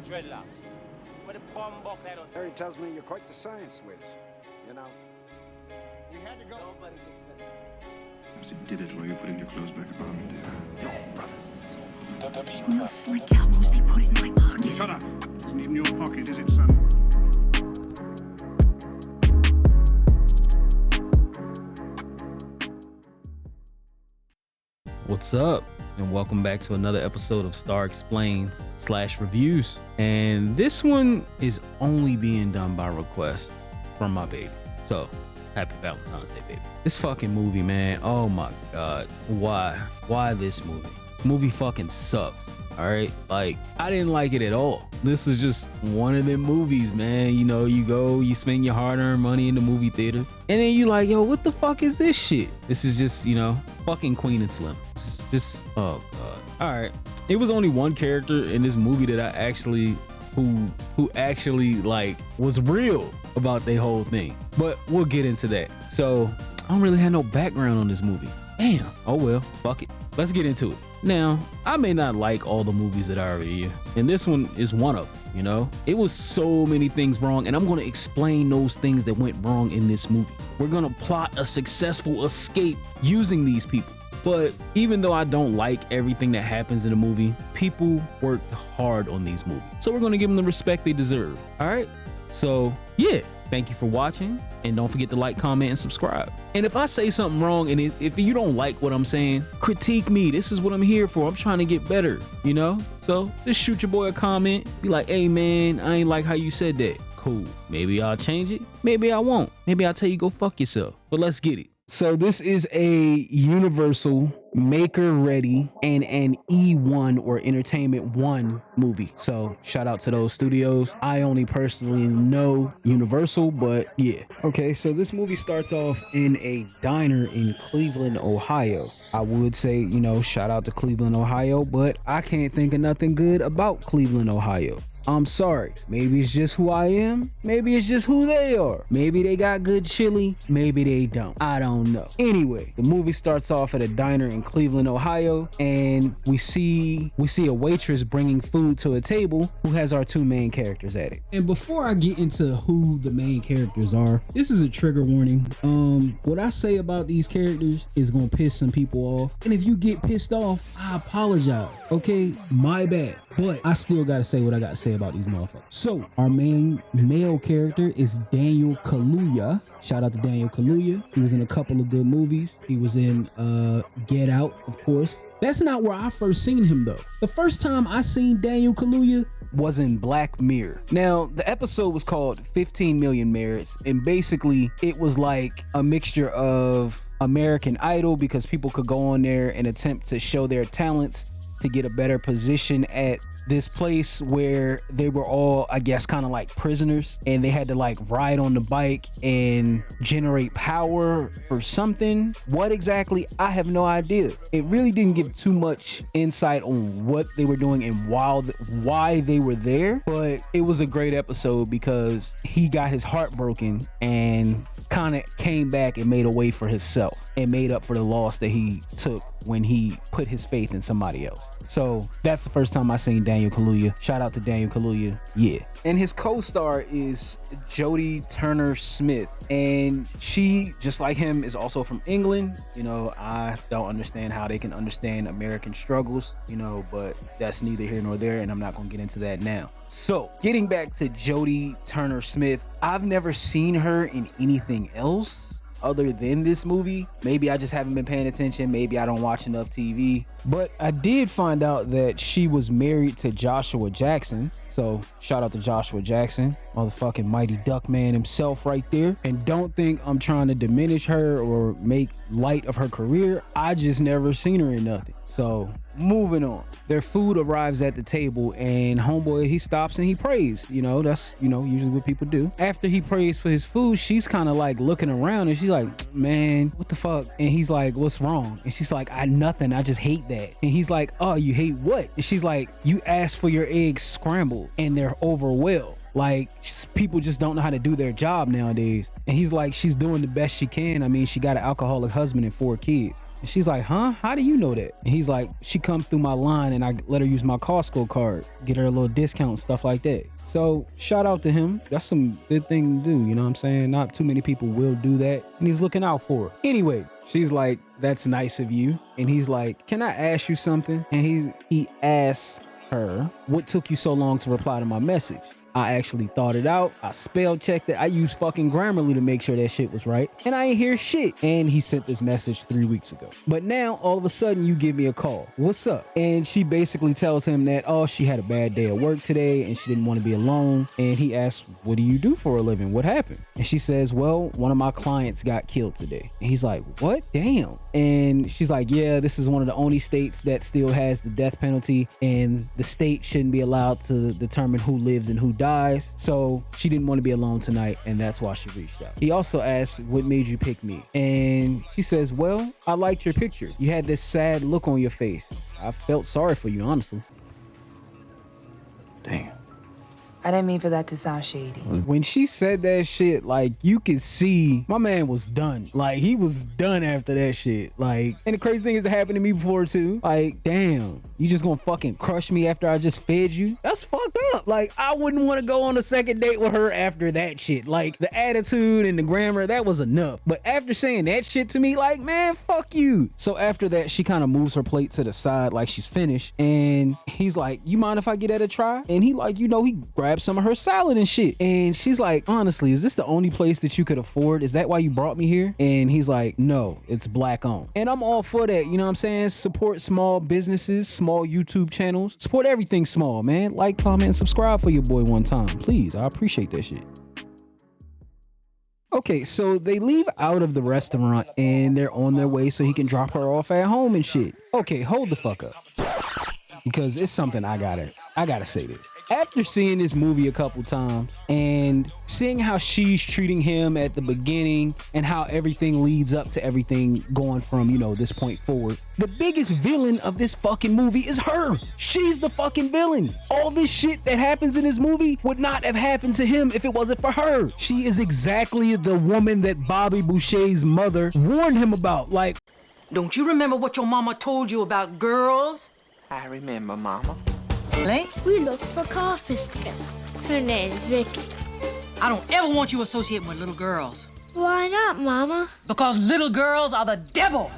dreadlocks. Where the bomb buck that on. Harry tells me you're quite the science whiz, you know. We had to go. Nobody gets that. So you did it while you're putting your clothes back on, dear. Yo, brother. Almost like how mostly put it in my pocket. Shut up! It's not in your pocket, is it, son? What's up? And welcome back to another episode of Star Explains / Reviews. And this one is only being done by request from my baby. So, happy Valentine's Day, baby. This fucking movie, man. Oh my God. Why? Why this movie? This movie fucking sucks. All right. Like, I didn't like it at all. This is just one of them movies, man. You know, you go, you spend your hard-earned money in the movie theater, and then you like, yo, what the fuck is this shit? This is just, you know, fucking Queen and Slim. Just oh God. All right. It was only one character in this movie that I actually, who actually like was real about the whole thing. But we'll get into that. So I don't really have no background on this movie. Damn. Oh well. Fuck it. Let's get into it. Now, I may not like all the movies that are here, and this one is one of them, you know? It was so many things wrong, and I'm going to explain those things that went wrong in this movie. We're going to plot a successful escape using these people. But even though I don't like everything that happens in the movie, people worked hard on these movies. So we're going to give them the respect they deserve. All right? So, yeah. Thank you for watching, and don't forget to like, comment, and subscribe. And if I say something wrong, and if you don't like what I'm saying, critique me. This is what I'm here for. I'm trying to get better, you know? So just shoot your boy a comment. Be like, hey man, I ain't like how you said that. Cool. Maybe I'll change it. Maybe I won't. Maybe I'll tell you go fuck yourself. But let's get it. So this is a Universal Maker Ready and an E1 or Entertainment One movie. So shout out to those studios. I only personally know Universal, but yeah. Okay, so this movie starts off in a diner in Cleveland, Ohio. I would say, you know, shout out to Cleveland, Ohio, but I can't think of nothing good about Cleveland, Ohio. I'm sorry. Maybe it's just who I am. Maybe it's just who they are. Maybe they got good chili. Maybe they don't. I don't know. Anyway, the movie starts off at a diner in Cleveland, Ohio, and we see a waitress bringing food to a table who has our two main characters at it. And before I get into who the main characters are, this is a trigger warning. What I say about these characters is gonna piss some people off. And if you get pissed off, I apologize. Okay, my bad. But I still gotta say what I gotta say about these motherfuckers. So our main male character is Daniel Kaluuya. Shout out to Daniel Kaluuya. He was in a couple of good movies. He was in Get Out, of course. That's not where I first seen him though. The first time I seen Daniel Kaluuya was in Black Mirror. Now, the episode was called 15 Million Merits, and basically it was like a mixture of American Idol, because people could go on there and attempt to show their talents to get a better position at this place where they were all, I guess, kind of like prisoners, and they had to like ride on the bike and generate power for something. What exactly? I have no idea. It really didn't give too much insight on what they were doing and why they were there, but it was a great episode because he got his heart broken and kind of came back and made a way for himself and made up for the loss that he took when he put his faith in somebody else. So that's the first time I seen Daniel Kaluuya. Shout out to Daniel Kaluuya. Yeah. And his co-star is Jodie Turner-Smith, and she, just like him, is also from England. You know, I don't understand how they can understand American struggles, you know, but that's neither here nor there, and I'm not gonna get into that now. So getting back to Jodie Turner-Smith, I've never seen her in anything else other than this movie. Maybe I just haven't been paying attention. Maybe I don't watch enough TV. But I did find out that she was married to Joshua Jackson. So shout out to Joshua Jackson, motherfucking Mighty Duck Man himself right there. And don't think I'm trying to diminish her or make light of her career. I just never seen her in nothing. So moving on, their food arrives at the table, and homeboy, he stops and he prays. You know, that's, you know, usually what people do. After he prays for his food, she's kind of like looking around and she's like, man, what the fuck? And he's like, what's wrong? And she's like, nothing. I just hate that. And he's like, oh, you hate what? And she's like, you asked for your eggs scrambled and they're over well. Like, people just don't know how to do their job nowadays. And he's like, she's doing the best she can. I mean, she got an alcoholic husband and 4 kids. And she's like, huh? How do you know that? And he's like, she comes through my line and I let her use my Costco card, get her a little discount and stuff like that. So shout out to him. That's some good thing to do. You know what I'm saying? Not too many people will do that. And he's looking out for her. Anyway, she's like, that's nice of you. And he's like, can I ask you something? And he asks her, what took you so long to reply to my message? I actually thought it out. I spell checked it. I used fucking Grammarly to make sure that shit was right. And I ain't hear shit. And he sent this message 3 weeks ago. But now all of a sudden you give me a call. What's up? And she basically tells him that, oh, she had a bad day at work today and she didn't want to be alone. And he asks, what do you do for a living? What happened? And she says, well, one of my clients got killed today. And he's like, what? Damn. And she's like, yeah, this is one of the only states that still has the death penalty, and the state shouldn't be allowed to determine who lives and who dies. So she didn't want to be alone tonight, and that's why she reached out. He also asked, what made you pick me? And she says, well, I liked your picture. You had this sad look on your face. I felt sorry for you, honestly. Damn. I didn't mean for that to sound shady. When she said that shit, like, you could see my man was done. Like, he was done after that shit. Like, and the crazy thing is it happened to me before too. Like, damn, you just gonna fucking crush me after I just fed you? That's fucked up. Like, I wouldn't want to go on a second date with her after that shit. Like, the attitude and the grammar, that was enough. But after saying that shit to me, like, man, fuck you. So after that, she kind of moves her plate to the side like she's finished. And he's like, you mind if I get at a try? And he like, you know, he grabs some of her salad and shit. And she's like, honestly, is this the only place that you could afford? Is that why you brought me here? And he's like, no, it's black owned. And I'm all for that. You know what I'm saying? Support small businesses, small YouTube channels, support everything small, man. Like, comment, and subscribe for your boy one time, please. I appreciate that shit. Okay, so they leave out of the restaurant and they're on their way so he can drop her off at home and shit. Okay, hold the fuck up, because it's something I gotta say this. After seeing this movie a couple times and seeing how she's treating him at the beginning and how everything leads up to everything going from, you know, this point forward, the biggest villain of this fucking movie is her. She's the fucking villain. All this shit that happens in this movie would not have happened to him if it wasn't for her. She is exactly the woman that Bobby Boucher's mother warned him about. Like, don't you remember what your mama told you about girls? I remember, Mama. We looked for coffees together. Her name's Vicky. I don't ever want you associating with little girls. Why not, Mama? Because little girls are the devil.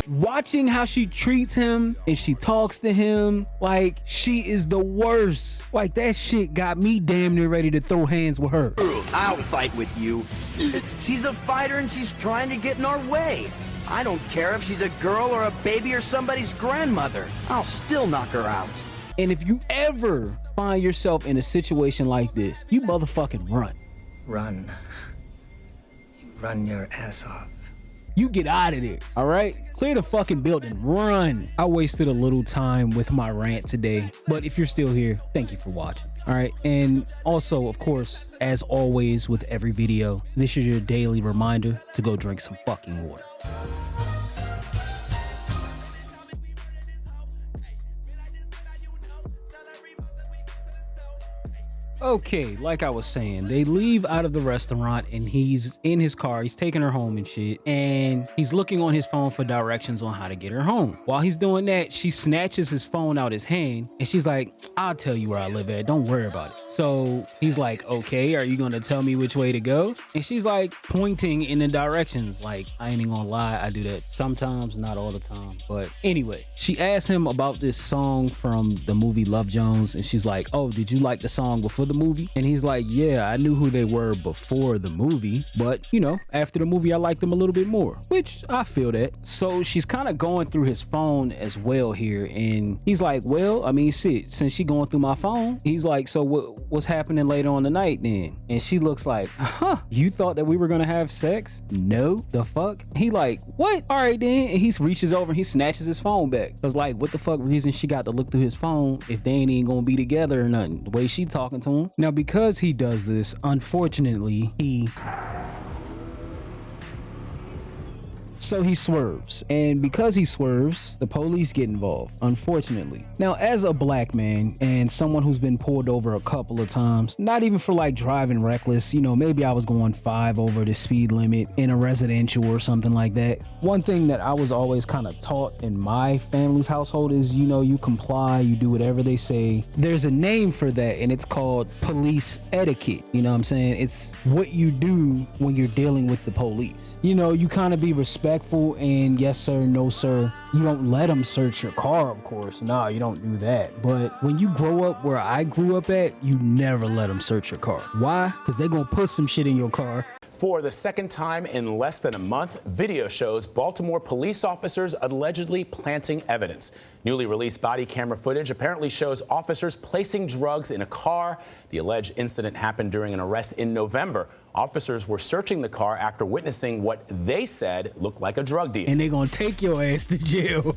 watching how she treats him and she talks to him like she is the worst. Like, that shit got me damn near ready to throw hands with her. I'll fight with you. She's a fighter and she's trying to get in our way. I don't care if she's a girl or a baby or somebody's grandmother. I'll still knock her out. And if you ever find yourself in a situation like this, you motherfucking run. Run. You run your ass off. You get out of there, all right? Clear the fucking building, run. I wasted a little time with my rant today, but if you're still here, thank you for watching, all right? And also, of course, as always with every video, this is your daily reminder to go drink some fucking water. Okay, like I was saying, they leave out of the restaurant and he's in his car, he's taking her home and shit, and he's looking on his phone for directions on how to get her home. While he's doing that, she snatches his phone out his hand and she's like, I'll tell you where I live at, don't worry about it. So he's like, okay, are you gonna tell me which way to go? And she's like pointing in the directions. Like, I ain't even gonna lie, I do that sometimes, not all the time. But anyway, she asked him about this song from the movie Love Jones, and she's like, oh, did you like the song before the movie? And he's like, yeah, I knew who they were before the movie, but you know, after the movie I liked them a little bit more, which I feel that. So she's kind of going through his phone as well here, and he's like, well, I mean, shit, since she going through my phone, he's like, so what's happening later on tonight then? And she looks like, huh, you thought that we were gonna have sex? No, the fuck? He like, what? All right then. And he reaches over and he snatches his phone back. I was like, what the fuck reason she got to look through his phone if they ain't even gonna be together or nothing? The way she talking to him. Now, because he does this, unfortunately, he So he swerves, and because he swerves, the police get involved, unfortunately. Now, as a black man and someone who's been pulled over a couple of times, not even for like driving reckless, you know, maybe I was going 5 over the speed limit in a residential or something like that. One thing that I was always kind of taught in my family's household is, you know, you comply, you do whatever they say. There's a name for that, and it's called police etiquette. You know what I'm saying? It's what you do when you're dealing with the police. You know, you kind of be respectful and yes sir, no sir. You don't let them search your car, of course. No, you don't do that. But when you grow up where I grew up at, you never let them search your car. Why? Because they're gonna put some shit in your car. For the second time in less than a month, video shows Baltimore police officers allegedly planting evidence. Newly released body camera footage apparently shows officers placing drugs in a car. The alleged incident happened during an arrest in November. Officers were searching the car after witnessing what they said looked like a drug deal. And they're gonna take your ass to jail.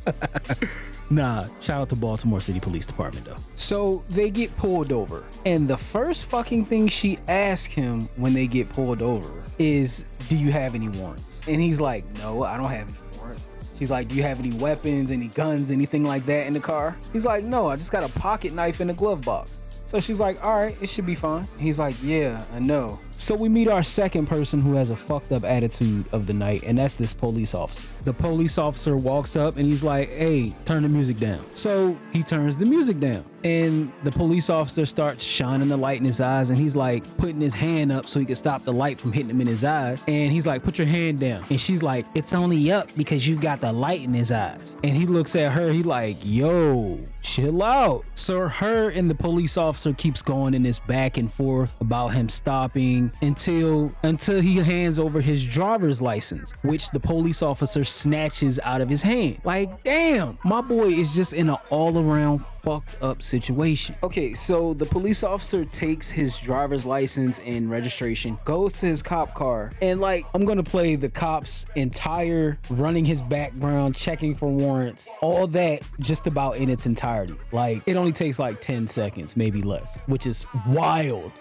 Nah, shout out to Baltimore City Police Department though. So they get pulled over, and the first fucking thing she asks him when they get pulled over is, do you have any warrants? And he's like, no, I don't have any warrants. She's like, do you have any weapons, any guns, anything like that in the car? He's like, no, I just got a pocket knife in the glove box. So she's like, all right, it should be fine. He's like, yeah, I know. So we meet our second person who has a fucked up attitude of the night, and that's this police officer. The police officer walks up and he's like, hey, turn the music down. So he turns the music down, and the police officer starts shining the light in his eyes, and he's like putting his hand up so he can stop the light from hitting him in his eyes. And he's like, put your hand down. And she's like, it's only up because you've got the light in his eyes. And he looks at her, he like, yo, chill out. So her and the police officer keeps going in this back and forth about him stopping until he hands over his driver's license, which the police officer snatches out of his hand. Like, damn, my boy is just in an all-around fucked up situation. Okay, so the police officer takes his driver's license and registration, goes to his cop car, and like, I'm gonna play the cop's entire running his background, checking for warrants, all that just about in its entirety. Like, it only takes like 10 seconds, maybe less, which is wild.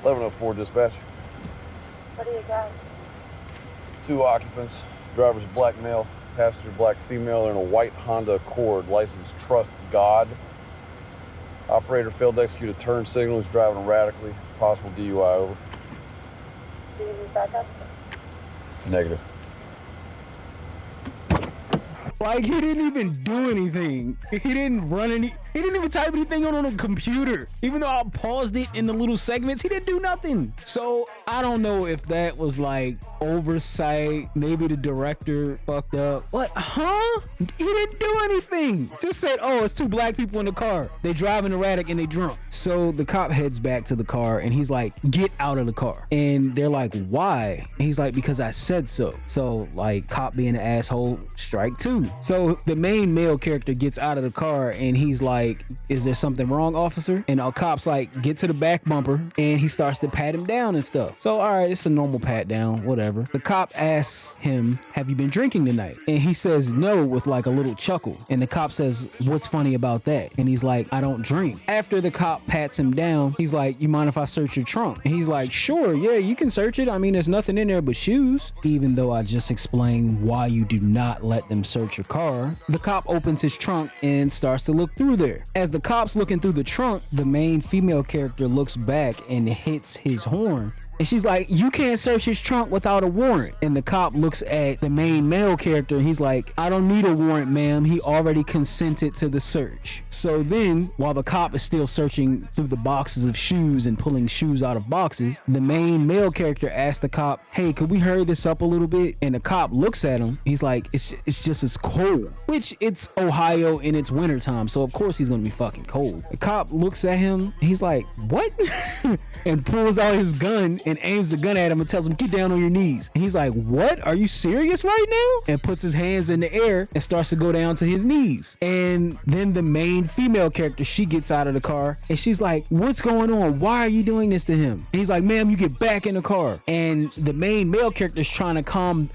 (1104 dispatch. What do you got? 2 occupants. Driver's a black male, passenger black female. They're in a white Honda Accord, license Trust God. Operator failed to execute a turn signal. He's driving erratically. Possible DUI, over. Do you need backup? Negative. Like, he didn't even do anything. He didn't run any, he didn't even type anything on a computer. Even though I paused it in the little segments, he didn't do nothing. So I don't know if that was like oversight. Maybe the director fucked up. What? Huh? He didn't do anything. Just said, oh, it's 2 black people in the car. They driving erratic and they drunk. So the cop heads back to the car and he's like, get out of the car. And they're like, why? And he's like, because I said so. So like, cop being an asshole, strike 2. So the main male character gets out of the car and he's like, is there something wrong, officer? And our cop's like, get to the back bumper, and he starts to pat him down and stuff. So all right, it's a normal pat down, whatever. The cop asks him, have you been drinking tonight? And he says no with like a little chuckle. And the cop says, what's funny about that? And he's like, I don't drink. After the cop pats him down, he's like, you mind if I search your trunk? And he's like, sure, yeah, you can search it. I mean, there's nothing in there but shoes. Even though I just explained why you do not let them search your car, the cop opens his trunk and starts to look through there. As the cop's looking through the trunk, the main female character looks back and hits his horn. And she's like, you can't search his trunk without a warrant. And the cop looks at the main male character and he's like, I don't need a warrant, ma'am. He already consented to the search. So then, while the cop is still searching through the boxes of shoes and pulling shoes out of boxes, the main male character asks the cop, hey, could we hurry this up a little bit? And the cop looks at him. He's like, it's just as cold, which it's Ohio and it's wintertime. So of course he's gonna be fucking cold. The cop looks at him. He's like, what? And pulls out his gun and aims the gun at him and tells him, get down on your knees. And he's like, what? Are you serious right now? And puts his hands in the air and starts to go down to his knees. And then the main female character, she gets out of the car and she's like, what's going on? Why are you doing this to him? And he's like, ma'am, you get back in the car. And the main male character is trying to calm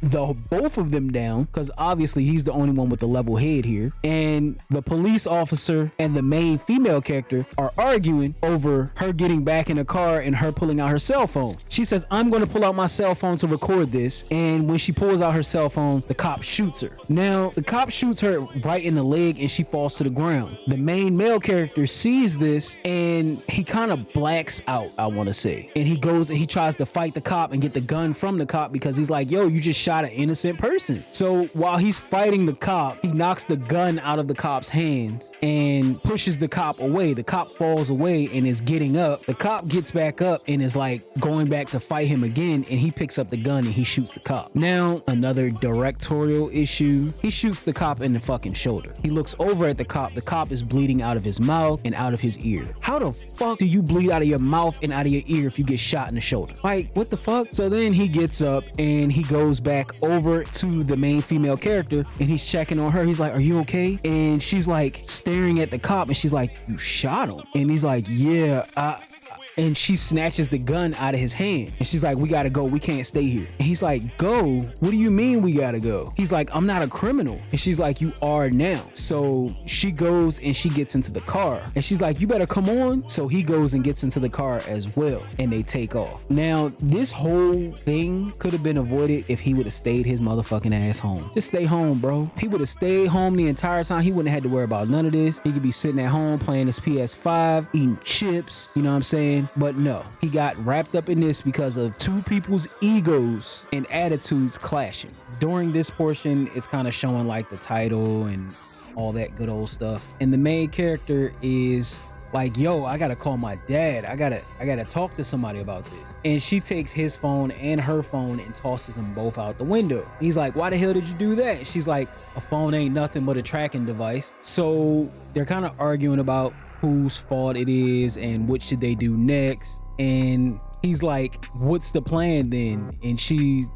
both of them down, because obviously he's the only one with the level head here. And the police officer and the main female character are arguing over her getting back in the car and her pulling out her cell phone. She says, I'm going to pull out my cell phone to record this. And when she pulls out her cell phone, the cop shoots her. Now, the cop shoots her right in the leg and she falls to the ground. The main male character sees this and he kind of blacks out, I want to say. And he goes and he tries to fight the cop and get the gun from the cop, because he's like, yo, you just shot an innocent person. So while he's fighting the cop, he knocks the gun out of the cop's hands and pushes the cop away. The cop falls away and is getting up. The cop gets back up and is like going back to fight him again, and he picks up the gun and he shoots the cop. Now, another directorial issue. He shoots the cop in the fucking shoulder. He looks over at the cop. The cop is bleeding out of his mouth and out of his ear. How the fuck do you bleed out of your mouth and out of your ear if you get shot in the shoulder? Like, what the fuck? So then he gets up and he goes back over to the main female character and he's checking on her. He's like, are you okay? And she's like staring at the cop and she's like, you shot him? And he's like, yeah, and she snatches the gun out of his hand and she's like, we gotta go, we can't stay here. And he's like, go? What do you mean we gotta go? He's like, I'm not a criminal. And she's like, you are now. So she goes and she gets into the car and she's like, you better come on. So he goes and gets into the car as well and they take off. Now, this whole thing could have been avoided if he would have stayed his motherfucking ass home. Just stay home, bro. He would have stayed home the entire time. He wouldn't have had to worry about none of this. He could be sitting at home playing his PS5, eating chips, you know what I'm saying? But no, he got wrapped up in this because of two people's egos and attitudes clashing. During this portion, it's kind of showing like the title and all that good old stuff. And the main character is like, yo, I gotta call my dad. I gotta talk to somebody about this. And she takes his phone and her phone and tosses them both out the window. He's like, why the hell did you do that? And she's like, a phone ain't nothing but a tracking device. So they're kind of arguing about whose fault it is and what should they do next. And he's like, what's the plan then? And she's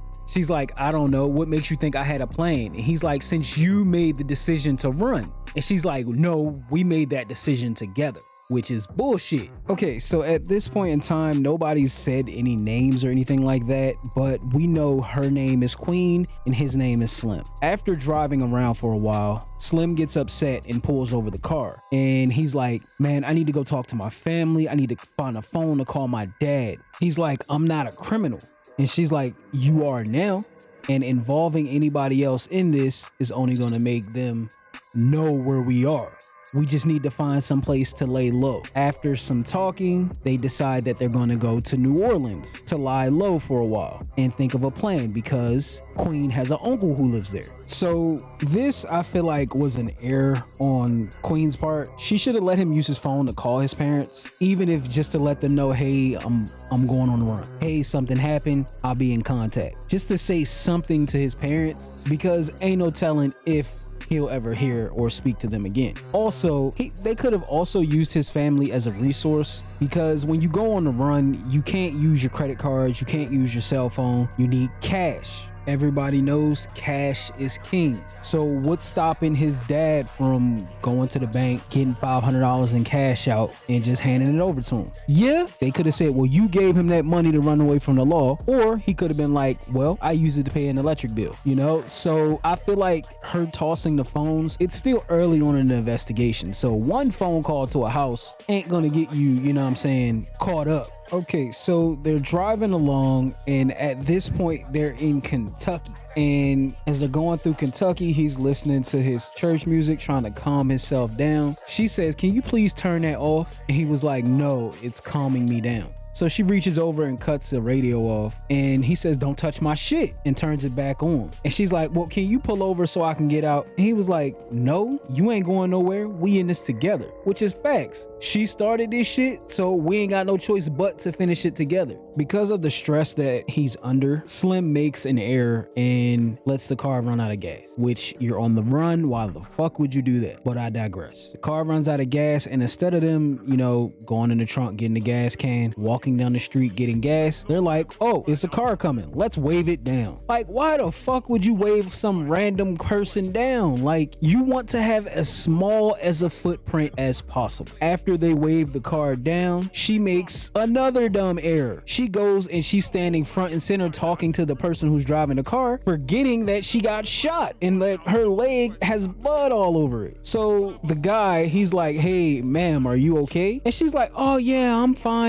like, I don't know. What makes you think I had a plan? And he's like, since you made the decision to run. And she's like, no, we made that decision together, which is bullshit. Okay, so at this point in time, nobody's said any names or anything like that, but we know her name is Queen and his name is Slim. After driving around for a while, Slim gets upset and pulls over the car. And he's like, man, I need to go talk to my family. I need to find a phone to call my dad. He's like, I'm not a criminal. And she's like, you are now. And involving anybody else in this is only going to make them know where we are. We just need to find some place to lay low. After some talking, they decide that they're going to go to New Orleans to lie low for a while and think of a plan, because Queen has an uncle who lives there. So this, I feel like, was an error on Queen's part. She should have let him use his phone to call his parents, even if just to let them know, hey, I'm going on the run. Hey, something happened. I'll be in contact. Just to say something to his parents, because ain't no telling if he'll ever hear or speak to them again. Also, they could have also used his family as a resource, because when you go on the run, you can't use your credit cards, you can't use your cell phone, you need cash. Everybody knows cash is king. So what's stopping his dad from going to the bank, getting $500 in cash out and just handing it over to him? Yeah, they could have said, well, you gave him that money to run away from the law. Or he could have been like, well, I use it to pay an electric bill, you know? So I feel like her tossing the phones, it's still early on in the investigation. So one phone call to a house ain't gonna get you, you know what I'm saying, caught up. Okay, so they're driving along, and at this point, they're in Kentucky. And as they're going through Kentucky, he's listening to his church music, trying to calm himself down. She says, can you please turn that off? And he was like, no, it's calming me down. So she reaches over and cuts the radio off, and he says, don't touch my shit, and turns it back on. And she's like, well, can you pull over so I can get out? And he was like, no, you ain't going nowhere. We in this together, which is facts. She started this shit, so we ain't got no choice but to finish it together. Because of the stress that he's under, Slim makes an error and lets the car run out of gas, which you're on the run. Why the fuck would you do that? But I digress. The car runs out of gas, and instead of them, you know, going in the trunk, getting the gas can, walking walking down the street getting gas. They're like, oh, it's a car coming. Let's wave it down. Like, why the fuck would you wave some random person down? Like, you want to have as small as a footprint as possible. After they wave the car down, she makes another dumb error. She goes and she's standing front and center talking to the person who's driving the car, forgetting that she got shot and that her leg has blood all over it. So the guy, he's like, hey, ma'am, are you okay? And she's like, oh yeah, I'm fine.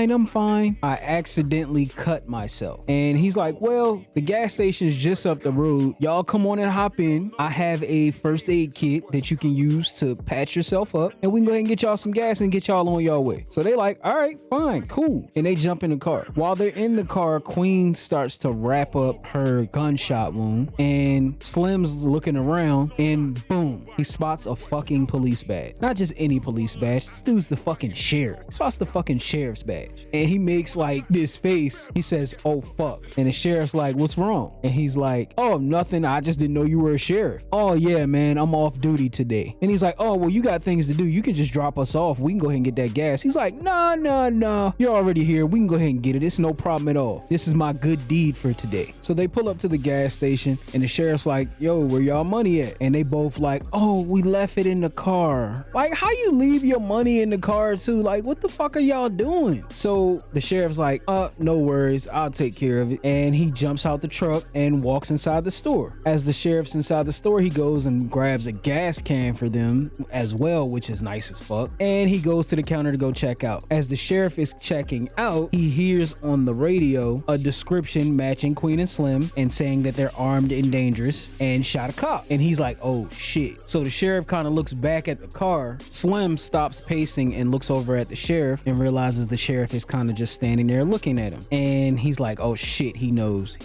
I accidentally cut myself. And he's like, well, the gas station's just up the road. Y'all come on and hop in. I have a first aid kit that you can use to patch yourself up, and we can go ahead and get y'all some gas and get y'all on y'all way. So they like, all right, fine, cool. And they jump in the car. While they're in the car, Queen starts to wrap up her gunshot wound, and Slim's looking around, and boom, he spots a fucking police badge. Not just any police badge. This dude's the fucking sheriff. He spots the fucking sheriff's badge, and he makes like this face. He says, oh fuck. And the sheriff's like, what's wrong? And he's like, oh, nothing. I just didn't know you were a sheriff. Oh yeah, man, I'm off duty today. And he's like, oh, well, you got things to do. You can just drop us off. We can go ahead and get that gas. He's like, no. You're already here. We can go ahead and get it. It's no problem at all. This is my good deed for today. So they pull up to the gas station, and the sheriff's like, yo, where y'all money at? And they both like, oh, we left it in the car. Like, how you leave your money in the car too? Like, what the fuck are y'all doing? So the sheriff's like, no worries, I'll take care of it. And he jumps out the truck and walks inside the store. As the sheriff's inside the store, he goes and grabs a gas can for them as well, which is nice as fuck. And he goes to the counter to go check out. As the sheriff is checking out, he hears on the radio a description matching Queen and Slim and saying that they're armed and dangerous and shot a cop. And he's like, oh shit. So the sheriff kind of looks back at the car. Slim stops pacing and looks over at the sheriff and realizes the sheriff is kind of just standing there looking at him. And he's like, oh shit, he knows.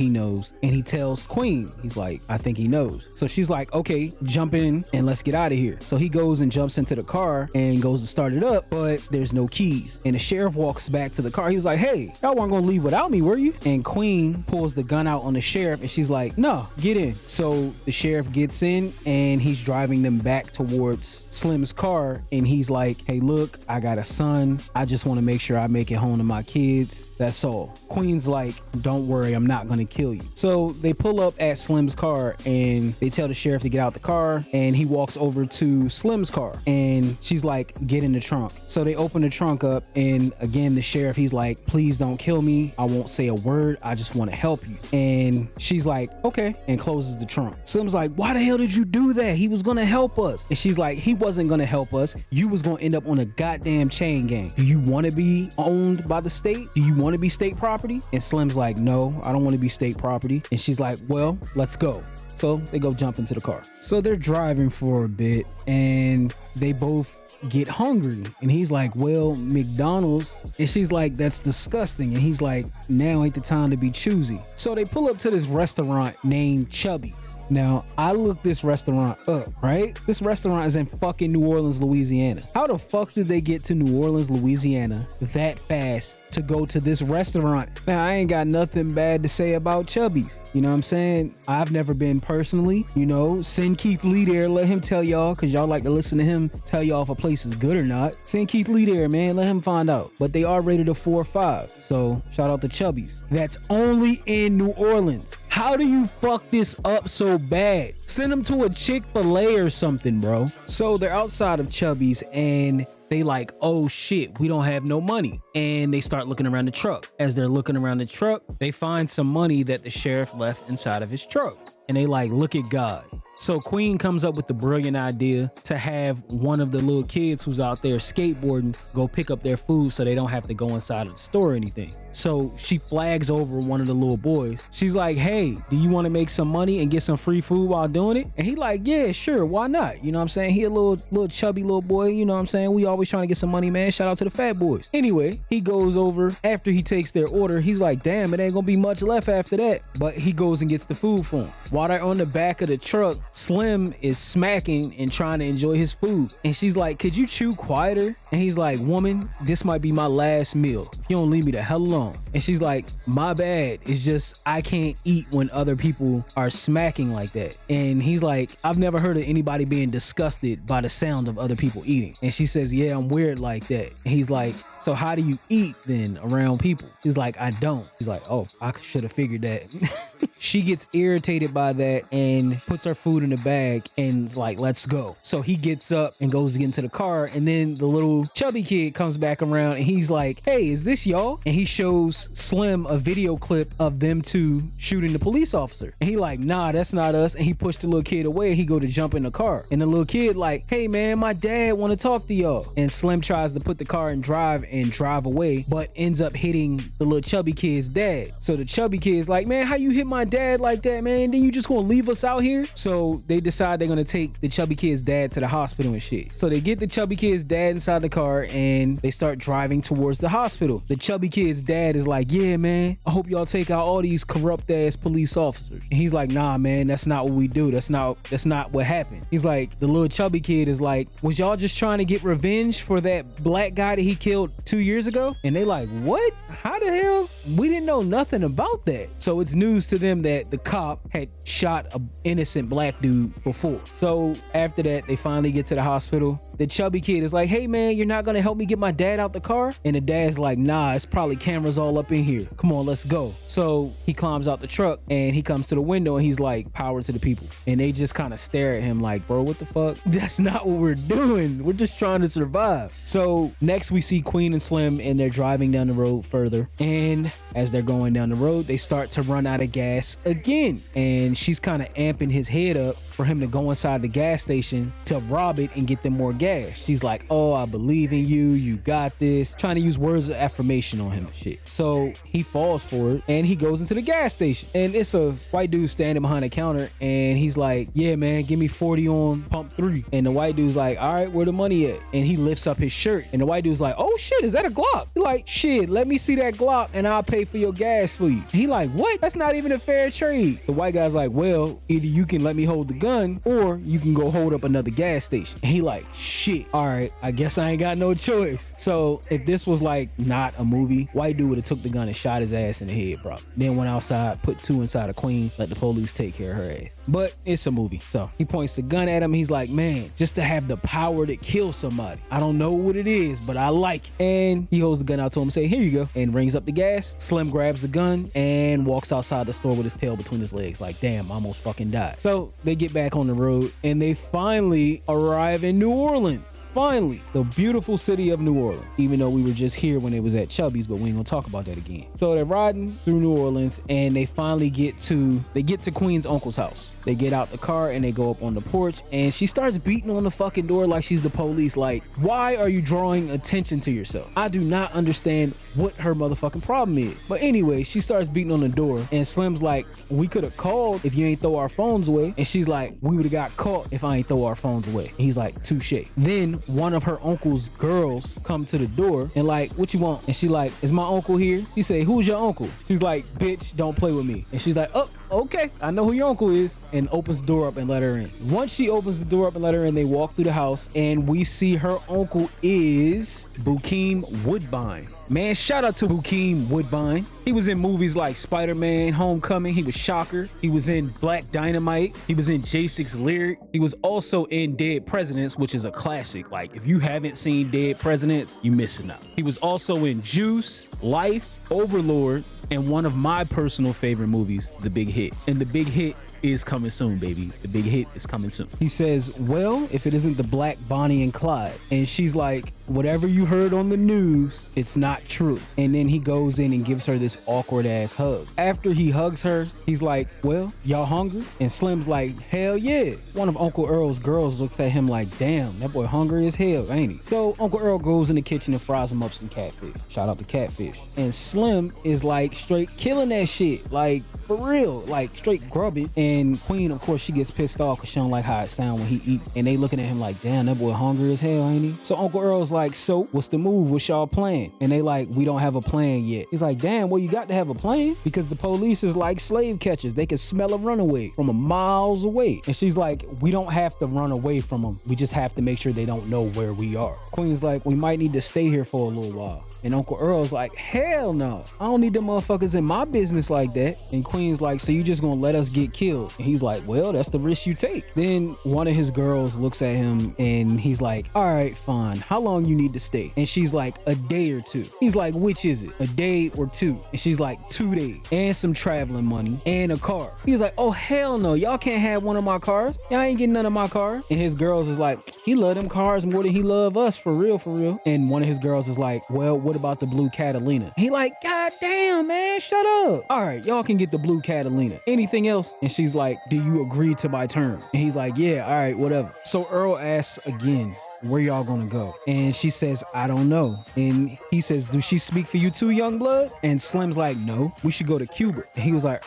And he tells Queen, he's like, I think he knows. So she's like, okay, jump in and let's get out of here. So he goes and jumps into the car and goes to start it up, but there's no keys. And the sheriff walks back to the car. He was like, hey, y'all weren't gonna leave without me, were you? And Queen pulls the gun out on the sheriff and she's like, no, get in. So the sheriff gets in and he's driving them back towards Slim's car. And he's like, hey, look, I got a son. I just want to make sure I make it home to my kids. That's all. Queen's like, don't worry, I'm not gonna kill you. So they pull up at Slim's car and they tell the sheriff to get out the car, and he walks over to Slim's car and she's like, get in the trunk. So they open the trunk up, and again the sheriff, he's like, please don't kill me. I won't say a word. I just want to help you. And she's like, okay, and closes the trunk. Slim's like, why the hell did you do that? He was gonna help us. And she's like, he wasn't gonna help us. You was gonna end up on a goddamn chain gang. Do you want to be owned by the state? Do you want to be state property? And Slim's like, no, I don't want to be state property. And she's like, well, let's go. So they go jump into the car. So they're driving for a bit and they both get hungry. And he's like, well, McDonald's. And she's like, that's disgusting. And he's like, now ain't the time to be choosy. So they pull up to this restaurant named Chubbie. Now, I looked this restaurant up, right? This restaurant is in fucking New Orleans, Louisiana. How the fuck did they get to New Orleans, Louisiana that fast to go to this restaurant? Now, I ain't got nothing bad to say about Chubbie's. You know what I'm saying? I've never been personally, you know. Send Keith Lee there, let him tell y'all, because y'all like to listen to him tell y'all if a place is good or not. Send Keith Lee there, man, let him find out. But they are rated a 4 or 5, so shout out to Chubbie's. That's only in New Orleans. How do you fuck this up so bad? Send them to a Chick-fil-A or something, bro. So they're outside of Chubbie's and they like, oh shit, we don't have no money. And they start looking around the truck. As they're looking around the truck, they find some money that the sheriff left inside of his truck. And they like, look at God. So Queen comes up with the brilliant idea to have one of the little kids who's out there skateboarding go pick up their food so they don't have to go inside of the store or anything. So she flags over one of the little boys. She's like, hey, do you want to make some money and get some free food while doing it? And he like, yeah, sure, why not? You know what I'm saying? He a little chubby little boy, you know what I'm saying? We always trying to get some money, man. Shout out to the fat boys. Anyway, he goes over after he takes their order. He's like, damn, it ain't gonna be much left after that. But he goes and gets the food for him. While they're on the back of the truck, Slim is smacking and trying to enjoy his food. And she's like, could you chew quieter? And he's like, woman, this might be my last meal if you don't leave me the hell alone. And she's like, my bad. It's just I can't eat when other people are smacking like that. And he's like, I've never heard of anybody being disgusted by the sound of other people eating. And she says, yeah, I'm weird like that. And he's like, so how do you eat then around people? She's like, I don't. He's like, oh, I should have figured that. She gets irritated by that and puts her food in the bag and is like, let's go. So he gets up and goes to get into the car. And then the little chubby kid comes back around and he's like, hey, is this y'all? And he shows Slim a video clip of them two shooting the police officer. And he like, nah, that's not us. And he pushed the little kid away and he go to jump in the car. And the little kid like, hey man, my dad want to talk to y'all. And Slim tries to put the car in drive and drive away, but ends up hitting the little chubby kid's dad. So the chubby kid's like, man, how you hit my dad like that, man? Then you just gonna leave us out here? So they decide they're gonna take the chubby kid's dad to the hospital and shit. So they get the chubby kid's dad inside the car and they start driving towards the hospital. The chubby kid's dad is like, yeah, man, I hope y'all take out all these corrupt ass police officers. And he's like, nah, man, that's not what we do. That's not what happened. He's like, the little chubby kid is like, was y'all just trying to get revenge for that black guy that he killed 2 years ago? And they like, what? How the hell? We didn't know nothing about that. So it's news to them that the cop had shot an innocent black dude before. So after that, they finally get to the hospital. The chubby kid is like, hey man, you're not gonna help me get my dad out the car? And the dad's like, nah, it's probably cameras all up in here. Come on, let's go. So he climbs out the truck and he comes to the window and he's like, power to the people. And they just kind of stare at him like, bro, what the fuck? That's not what we're doing. We're just trying to survive. So next we see Queen and Slim and they're driving down the road further. And as they're going down the road, they start to run out of gas again. And she's kind of amping his head up for him to go inside the gas station to rob it and get them more gas. She's like, oh, I believe in you. You got this. Trying to use words of affirmation on him and shit. So he falls for it and he goes into the gas station. And it's a white dude standing behind the counter and he's like, yeah, man, give me 40 on pump 3. And the white dude's like, all right, where the money at? And he lifts up his shirt and the white dude's like, oh shit, is that a Glock? He's like, shit, let me see that Glock and I'll pay for your gas for you. He like, what? That's not even a fair trade. The white guy's like, well, either you can let me hold the gun or you can go hold up another gas station. And he like, shit, all right, I guess I ain't got no choice. So if this was like not a movie, white dude would have took the gun and shot his ass in the head, bro. Then went outside, put 2 inside a Queen, let the police take care of her ass. But it's a movie. So he points the gun at him. He's like, man, just to have the power to kill somebody. I don't know what it is, but I like it. And he holds the gun out to him, say, here you go, and rings up the gas. Slim grabs the gun and walks outside the store with his tail between his legs like, damn, I almost fucking died. So they get back on the road and they finally arrive in New Orleans. Finally, the beautiful city of New Orleans, even though we were just here when it was at Chubbie's, but we ain't gonna talk about that again. So they're riding through New Orleans and they finally get to Queen's uncle's house. They get out the car and they go up on the porch and she starts beating on the fucking door like she's the police. Like, why are you drawing attention to yourself? I do not understand what her motherfucking problem is. But anyway, she starts beating on the door and Slim's like, we could have called if you ain't throw our phones away. And she's like, we would have got caught if I ain't throw our phones away. And he's like, touche. Then one of her uncle's girls come to the door and like, what you want? And she like, is my uncle here? She say, who's your uncle? She's like, bitch, don't play with me. And she's like, oh, okay, I know who your uncle is, and opens the door up and let her in. Once she opens the door up and let her in, they walk through the house and we see her uncle is Bokeem Woodbine. Man, shout out to Bokeem Woodbine. He was in movies like Spider-Man, Homecoming. He was Shocker. He was in Black Dynamite. He was in J6 Lyric. He was also in Dead Presidents, which is a classic. Like, if you haven't seen Dead Presidents, you missing out. He was also in Juice, Life, Overlord, and one of my personal favorite movies, The Big Hit. And The Big Hit is coming soon, baby. The Big Hit is coming soon. He says, well, if it isn't the Black Bonnie and Clyde. And she's like, whatever you heard on the news, it's not true. And then he goes in and gives her this awkward ass hug. After he hugs her, he's like, well, y'all hungry? And Slim's like, hell yeah. One of Uncle Earl's girls looks at him like, damn, that boy hungry as hell, ain't he? So Uncle Earl goes in the kitchen and fries him up some catfish. Shout out to catfish. And Slim is like straight killing that shit. Like, for real, like straight grubbing. And Queen, of course, she gets pissed off because she don't like how it sound when he eat. And they looking at him like, damn, that boy hungry as hell, ain't he? So Uncle Earl's like, so what's the move? What's y'all plan? And they like, we don't have a plan yet. He's like, damn, well, you got to have a plan because the police is like slave catchers. They can smell a runaway from a miles away. And she's like, we don't have to run away from them. We just have to make sure they don't know where we are. Queen's like, we might need to stay here for a little while. And Uncle Earl's like, hell no, I don't need them motherfuckers in my business like that. And Queen's like, so you just gonna let us get killed? And he's like, well, that's the risk you take. Then one of his girls looks at him and he's like, all right, fine. How long you need to stay? And she's like, a day or two. He's like, which is it? A day or two? And she's like, 2 days and some traveling money and a car. He's like, oh, hell no. Y'all can't have one of my cars. Y'all ain't getting none of my cars. And his girls is like, he love them cars more than he love us, for real, for real. And one of his girls is like, well, what about the blue Catalina? He like, god damn, man, shut up. All right, y'all can get the blue Catalina. Anything else? And she's like, do you agree to my term? And he's like, yeah, all right, whatever. So Earl asks again, where y'all gonna go? And she says, I don't know. And he says, do she speak for you too, young blood? And Slim's like, no, we should go to Cuba. And he was like,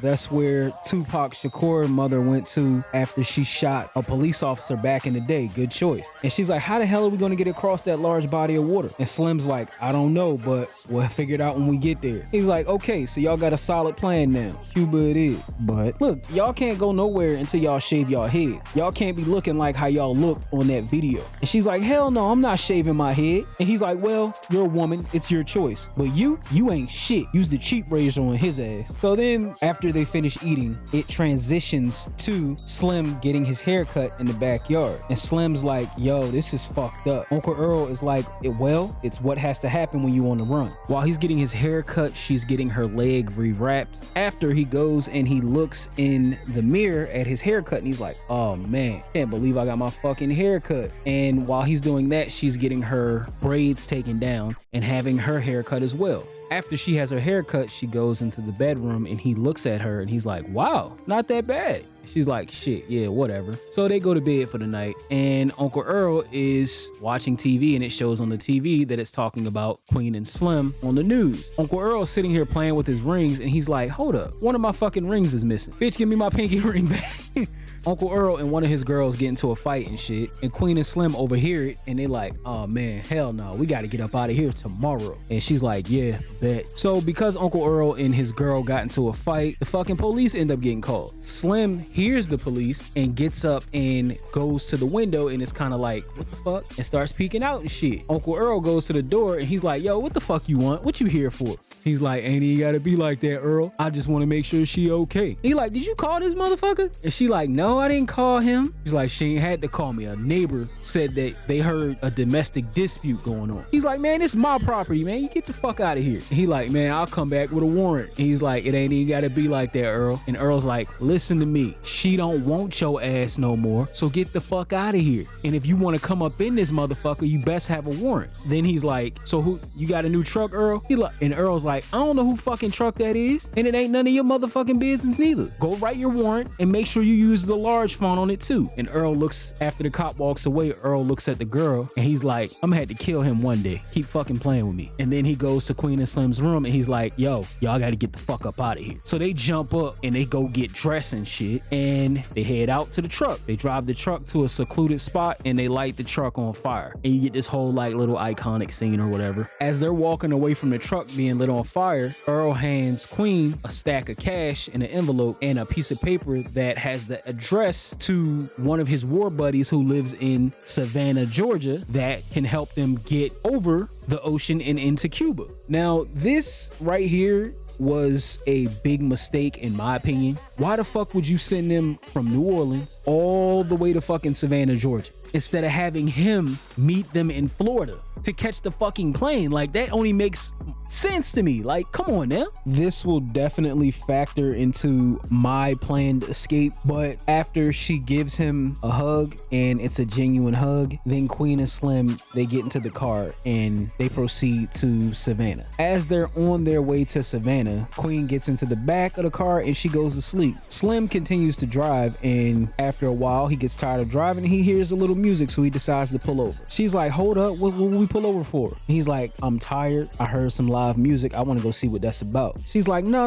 that's where Tupac Shakur's mother went to after she shot a police officer back in the day. Good choice. And she's like, how the hell are we gonna get across that large body of water? And Slim's like, I don't know, but we'll figure it out when we get there. He's like, okay, so y'all got a solid plan now. Cuba it is. But look, y'all can't go nowhere until y'all shave y'all heads. Y'all can't be looking like how y'all looked on that video. And she's like, hell no, I'm not shaving my head. And he's like, well, you're a woman, it's your choice. But you ain't shit. Use the cheap razor on his ass. So then after they finish eating, it transitions to Slim getting his hair cut in the backyard. And Slim's like, yo, this is fucked up. Uncle Earl is like, well, it's what has to happen when you on the run. While he's getting his hair cut, she's getting her leg rewrapped. After he goes and he looks in the mirror at his haircut and he's like, oh man, can't believe I got my fucking haircut. And while he's doing that, she's getting her braids taken down and having her hair cut as well. After she has her hair cut, she goes into the bedroom and he looks at her and he's like, wow, not that bad. She's like, shit, yeah, whatever. So they go to bed for the night and Uncle Earl is watching TV and it shows on the TV that it's talking about Queen and Slim on the news. Uncle Earl's sitting here playing with his rings and he's like, hold up, one of my fucking rings is missing. Bitch, give me my pinky ring back. Uncle Earl and one of his girls get into a fight and shit, and Queen and Slim overhear it and they like, oh man, hell no, we gotta get up out of here tomorrow. And she's like, yeah, bet. So because Uncle Earl and his girl got into a fight, the fucking police end up getting called. Slim hears the police and gets up and goes to the window and it's kind of like, what the fuck? And starts peeking out and shit. Uncle Earl goes to the door and he's like, yo, what the fuck you want? What you here for? He's like, ain't you gotta be like that, Earl. I just want to make sure she okay. He like, did you call this motherfucker? And she like, no, I didn't call him. He's like, she ain't had to call me. A neighbor said that they heard a domestic dispute going on. He's like, man, it's my property, man. You get the fuck out of here. And he like, man, I'll come back with a warrant. And he's like, it ain't even gotta be like that, Earl. And Earl's like, listen to me. She don't want your ass no more. So get the fuck out of here. And if you want to come up in this motherfucker, you best have a warrant. Then he's like, so who, you got a new truck, Earl? He like, and Earl's like, I don't know who fucking truck that is. And it ain't none of your motherfucking business neither. Go write your warrant and make sure you use the large font on it too. And Earl looks, after the cop walks away, Earl looks at the girl and he's like, I'm gonna have to kill him one day. Keep fucking playing with me. And then he goes to Queen and Slim's room and he's like, yo, y'all gotta get the fuck up out of here. So they jump up and they go get dressed and shit and they head out to the truck. They drive the truck to a secluded spot and they light the truck on fire. And you get this whole like little iconic scene or whatever. As they're walking away from the truck being lit on fire, Earl hands Queen a stack of cash in an envelope and a piece of paper that has the address to one of his war buddies who lives in Savannah, Georgia, that can help them get over the ocean and into Cuba. Now, this right here was a big mistake in my opinion. Why the fuck would you send them from New Orleans all the way to fucking Savannah, Georgia, instead of having him meet them in Florida to catch the fucking plane? Like, that only makes sense to me. Like, come on now. This will definitely factor into my planned escape, but after she gives him a hug and it's a genuine hug, then Queen and Slim, they get into the car and they proceed to Savannah. As they're on their way to Savannah, Queen gets into the back of the car and she goes to sleep. Slim continues to drive, and after a while he gets tired of driving and he hears a little music, so he decides to pull over. She's like, hold up, what we pull over for? And he's like, I'm tired. I heard some live music. I want to go see what that's about. She's like, no.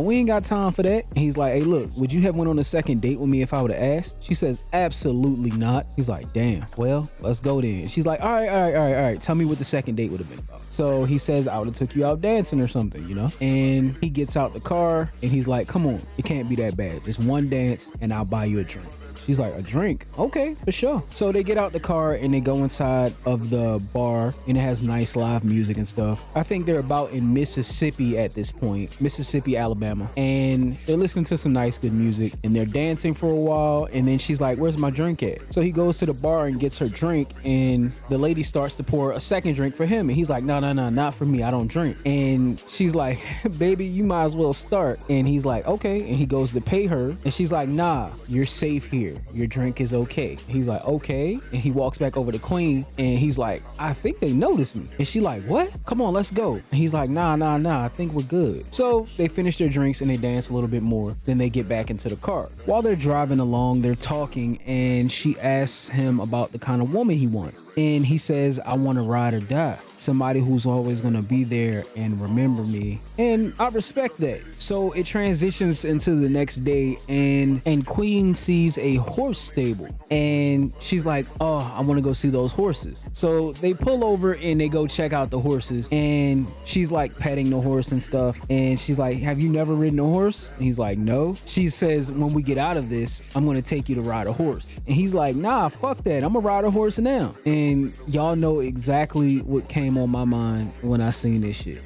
We ain't got time for that. And he's like, hey, look, would you have went on a second date with me if I would have asked? She says, absolutely not. He's like, damn, well, let's go then. She's like, all right. Tell me what the second date would have been about. So he says, I would have took you out dancing or something, you know? And he gets out the car and he's like, come on, it can't be that bad. Just one dance and I'll buy you a drink. She's like, a drink? Okay, for sure. So they get out the car and they go inside of the bar and it has nice live music and stuff. I think they're about in Mississippi at this point, Mississippi, Alabama. And they're listening to some nice, good music and they're dancing for a while. And then she's like, where's my drink at? So he goes to the bar and gets her drink and the lady starts to pour a second drink for him. And he's like, no, not for me. I don't drink. And she's like, baby, you might as well start. And he's like, okay. And he goes to pay her and she's like, nah, you're safe here. Your drink is okay. He's like, okay. And he walks back over to Queen and he's like, I think they noticed me. And she like, what? Come on, let's go. And he's like, nah, I think we're good. So they finish their drinks and they dance a little bit more. Then they get back into the car. While they're driving along, they're talking and she asks him about the kind of woman he wants. And he says, I want to ride or die. Somebody who's always going to be there and remember me. And I respect that. So it transitions into the next day and Queen sees a horse stable and she's like, oh, I want to go see those horses. So they pull over and they go check out the horses and she's like petting the horse and stuff. And she's like, have you never ridden a horse? And he's like, no. She says, when we get out of this, I'm going to take you to ride a horse. And he's like, nah, fuck that. I'm going to ride a horse now. And y'all know exactly what came on my mind when I seen this shit.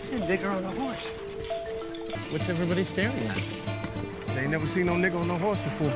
She's a nigger on a horse. What's everybody staring at? They ain't never seen no nigga on no horse before.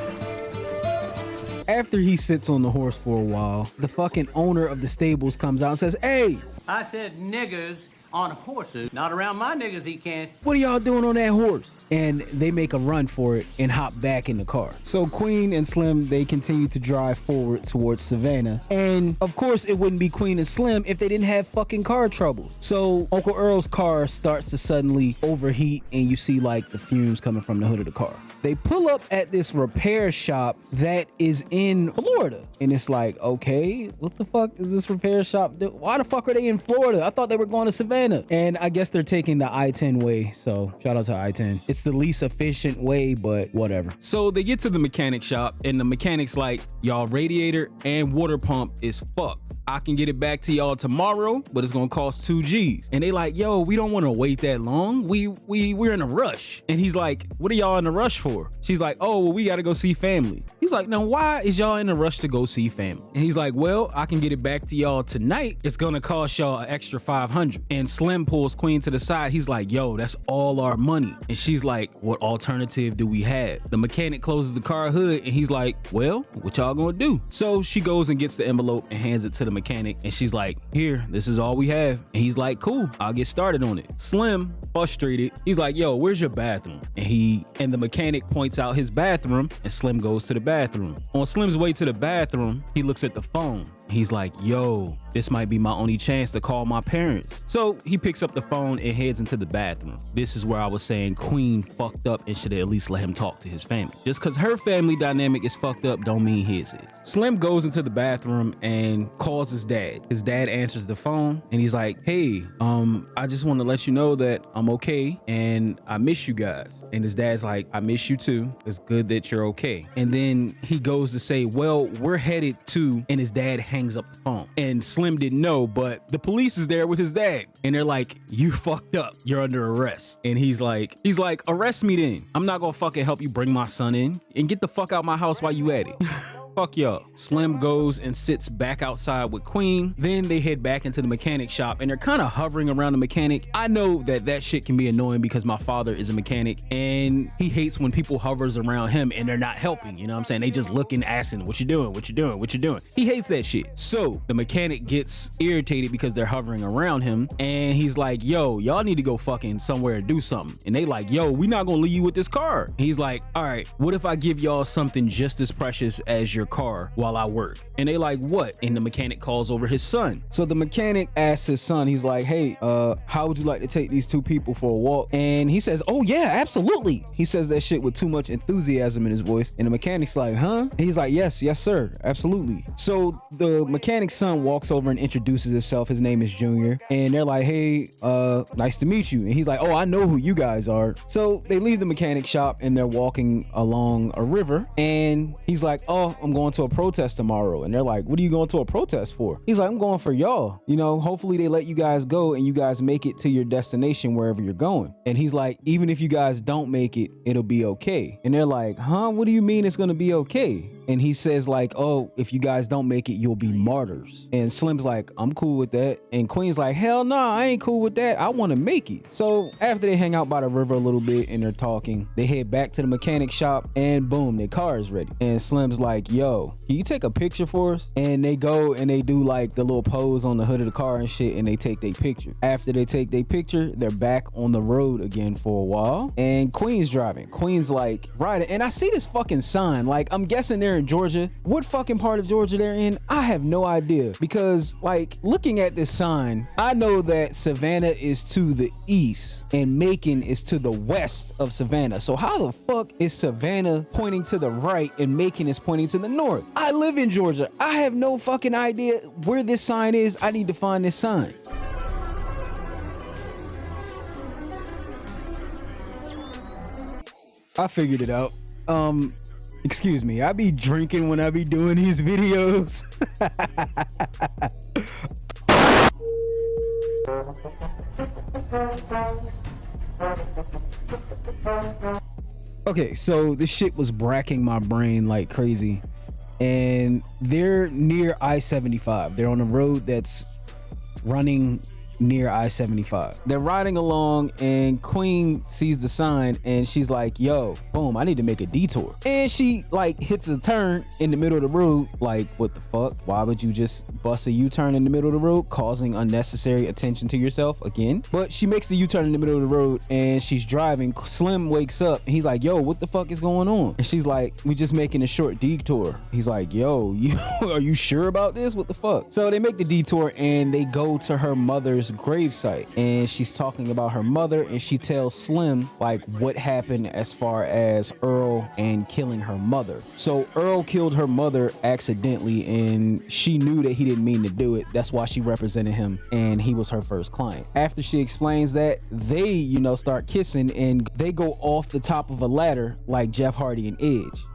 After he sits on the horse for a while, the fucking owner of the stables comes out and says, hey, I said niggers on horses. Not around my niggas, he can't. what are y'all doing on that horse? And they make a run for it and hop back in the car. So Queen and Slim, they continue to drive forward towards Savannah. And of course it wouldn't be Queen and Slim if they didn't have fucking car troubles. So Uncle Earl's car starts to suddenly overheat and you see like the fumes coming from the hood of the car. They pull up at this repair shop that is in Florida. And it's like, okay, what the fuck is this repair shop? Why the fuck are they in Florida? I thought they were going to Savannah. And I guess they're taking the I-10 way. So shout out to I-10. It's the least efficient way, but whatever. So they get to the mechanic shop and the mechanic's like, y'all radiator and water pump is fucked. I can get it back to y'all tomorrow, but it's gonna cost 2 G's. And they like, yo, we don't wanna wait that long. We're in a rush. And he's like, what are y'all in a rush for? She's like, oh, well, we gotta go see family. He's like, now why is y'all in a rush to go see family? And he's like, well, I can get it back to y'all tonight. It's gonna cost y'all an extra $500. And Slim pulls Queen to the side. He's like, yo, that's all our money. And she's like, what alternative do we have? The mechanic closes the car hood and he's like, well, what y'all gonna do? So she goes and gets the envelope and hands it to the mechanic and she's like, here, this is all we have. And he's like, cool, I'll get started on it. Slim, frustrated, he's like, yo, where's your bathroom? And the mechanic points out his bathroom and Slim goes to the bathroom. On Slim's way to the bathroom, he looks at the phone. He's like, yo, this might be my only chance to call my parents. So he picks up the phone and heads into the bathroom. This is where I was saying Queen fucked up and should at least let him talk to his family. Just because her family dynamic is fucked up don't mean his is. Slim goes into the bathroom and calls his dad. His dad answers the phone and he's like, hey, I just want to let you know that I'm okay and I miss you guys. And his dad's like, I miss you too. It's good that you're okay. And then he goes to say, well, we're headed to, and his dad hangs up the phone. And Slim didn't know, but the police is there with his dad. And they're like, you fucked up. You're under arrest. And he's like, arrest me then. I'm not gonna fucking help you bring my son in. And get the fuck out my house while you at it. Fuck y'all. Slim goes and sits back outside with Queen. Then they head back into the mechanic shop and they're kind of hovering around the mechanic. I know that shit can be annoying because my father is a mechanic and he hates when people hovers around him and they're not helping. You know what I'm saying? They just looking, asking, what you doing? What you doing? What you doing? He hates that shit. So the mechanic gets irritated because they're hovering around him and he's like, yo, y'all need to go fucking somewhere and do something. And they like, yo, we not gonna leave you with this car. He's like, all right, what if I give y'all something just as precious as your car while I work. And they like, what? And the mechanic calls over his son. So the mechanic asks his son, he's like, hey, how would you like to take these two people for a walk? And he says, oh yeah, absolutely. He says that shit with too much enthusiasm in his voice. And the mechanic's like, huh? He's like, yes, sir, absolutely. So the mechanic's son walks over and introduces himself. His name is Junior. And they're like, hey, nice to meet you. And he's like, oh, I know who you guys are. So they leave the mechanic shop and they're walking along a river. And he's like, oh, I'm going to a protest tomorrow. And they're like, what are you going to a protest for? He's like, I'm going for y'all. You know, hopefully they let you guys go and you guys make it to your destination wherever you're going. And he's like, even if you guys don't make it, it'll be okay. And they're like, huh? What do you mean it's gonna be okay? And he says like, oh, if you guys don't make it, you'll be martyrs. And Slim's like, I'm cool with that. And Queen's like, hell no, I ain't cool with that. I want to make it. So after they hang out by the river a little bit and they're talking, they head back to the mechanic shop and boom, their car is ready. And Slim's like, yo, can you take a picture for us? And they go and they do like the little pose on the hood of the car and shit, and they take their picture. After they take their picture, they're back on the road again for a while. And Queen's driving. Queen's like riding. And I see this fucking sign. Like, I'm guessing they're in Georgia. What fucking part of Georgia they're in? I have no idea. Because like looking at this sign, I know that Savannah is to the east and Macon is to the west of Savannah. So how the fuck is Savannah pointing to the right and Macon is pointing to the north? I live in Georgia. I have no fucking idea where this sign is. I need to find this sign. I figured it out. Excuse me, I be drinking when I be doing these videos. Okay, so this shit was bracking my brain like crazy. And they're near I-75. They're on a road that's running near I-75. They're riding along and Queen sees the sign and she's like, yo, boom, I need to make a detour. And she like hits a turn in the middle of the road. Like, what the fuck? Why would you just bust a U-turn in the middle of the road, causing unnecessary attention to yourself again? But she makes the U-turn in the middle of the road and she's driving. Slim wakes up. He's like, yo, what the fuck is going on? And she's like, we just making a short detour. He's like, yo, are you sure about this? What the fuck? So they make the detour and they go to her mother's gravesite, and she's talking about her mother, and she tells Slim like what happened as far as Earl and killing her mother. So Earl killed her mother accidentally, and she knew that he didn't mean to do it. That's why she represented him, and he was her first client. After she explains that, they, you know, start kissing, and they go off the top of a ladder like Jeff Hardy and Edge.